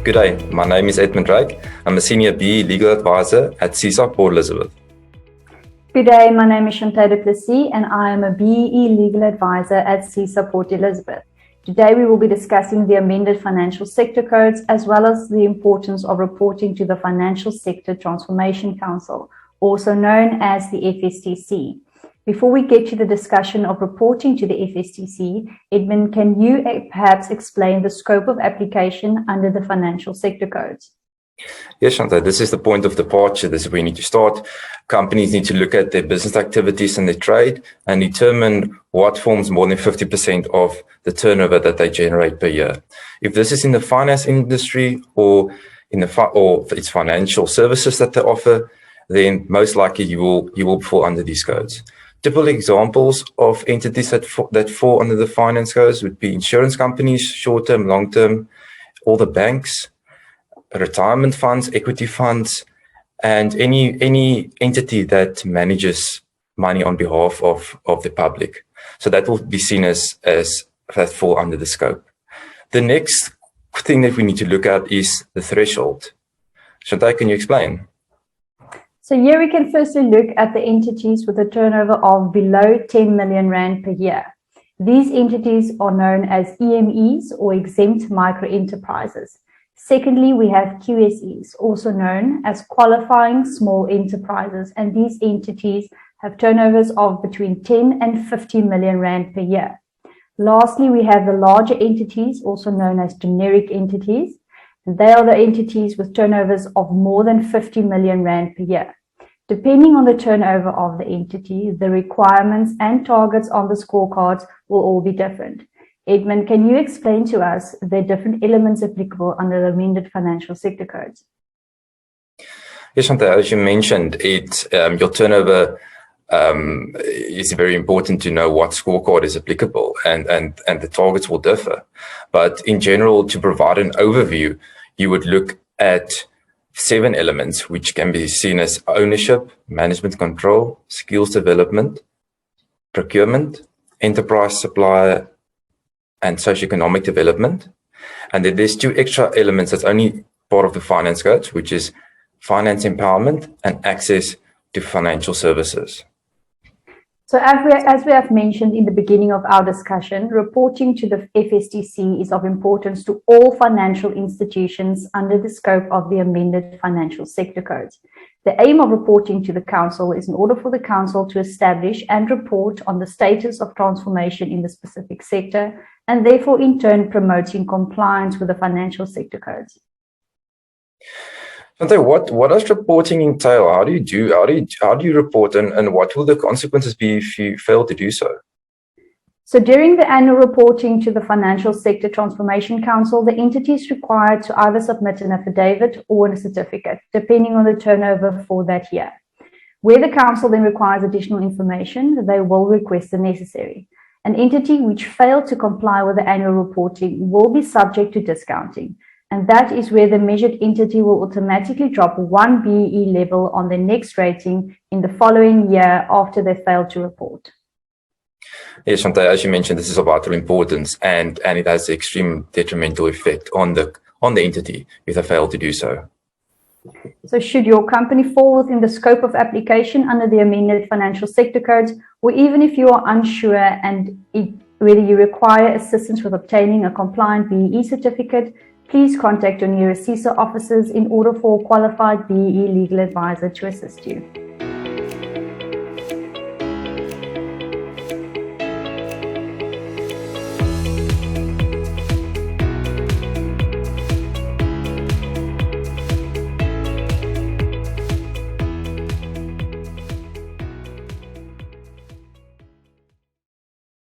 Good day, my name is Edmund. I'm a Senior BE Legal Advisor at SEESA, Port Elizabeth. Good day, my name is Chanté Plessis and I am a BE Legal Advisor at SEESA, Port Elizabeth. Today we will be discussing the Amended Financial Sector Codes as well as the importance of reporting to the Financial Sector Transformation Council, also known as the FSTC. Before we get to the discussion of reporting to the FSTC, Edmund, can you perhaps explain the scope of application under the Financial Sector Codes? Yes, Chanté, this is the point of departure. This is where we need to start. Companies need to look at their business activities and their trade and determine what forms more than 50% of the turnover that they generate per year. If this is in the finance industry or it's financial services that they offer, then most likely you will fall under these codes. Typical examples of entities that fall under the finance codes would be insurance companies, short-term, long-term, all the banks, retirement funds, equity funds, and any entity that manages money on behalf of the public. So that will be seen as that fall under the scope. The next thing that we need to look at is the threshold. Chanté, can you explain? So here we can firstly look at the entities with a turnover of below 10 million Rand per year. These entities are known as EMEs or exempt micro enterprises. Secondly, we have QSEs, also known as qualifying small enterprises, and these entities have turnovers of between 10 and 50 million Rand per year. Lastly, we have the larger entities, also known as generic entities. They are the entities with turnovers of more than 50 million Rand per year. Depending on the turnover of the entity, the requirements and targets on the scorecards will all be different. Edmund, can you explain to us the different elements applicable under the Amended Financial Sector Codes? Yes, Chanté, as you mentioned, your turnover is very important to know what scorecard is applicable and the targets will differ. But in general, to provide an overview, you would look at 7 elements, which can be seen as ownership, management control, skills development, procurement, enterprise supplier, and socio-economic development. And then there's 2 extra elements that's only part of the finance codes, which is finance empowerment and access to financial services. So as we have mentioned in the beginning of our discussion, reporting to the FSTC is of importance to all financial institutions under the scope of the Amended Financial Sector Codes. The aim of reporting to the Council is in order for the Council to establish and report on the status of transformation in the specific sector, and therefore in turn promoting compliance with the Financial Sector Codes. Chanté, what does reporting entail? How do you report, and what will the consequences be if you fail to do so? So during the annual reporting to the Financial Sector Transformation Council, the entity is required to either submit an affidavit or a certificate, depending on the turnover for that year. Where the Council then requires additional information, they will request the necessary. An entity which failed to comply with the annual reporting will be subject to discounting. And that is where the measured entity will automatically drop 1 BE level on the next rating in the following year after they failed to report. Yes, Chanté, as you mentioned, this is of vital importance and it has an extreme detrimental effect on the entity if they fail to do so. So should your company fall within the scope of application under the Amended Financial Sector Codes, or even if you are unsure and whether you require assistance with obtaining a compliant BE certificate, please contact your nearest SEESA offices in order for a qualified BE legal advisor to assist you.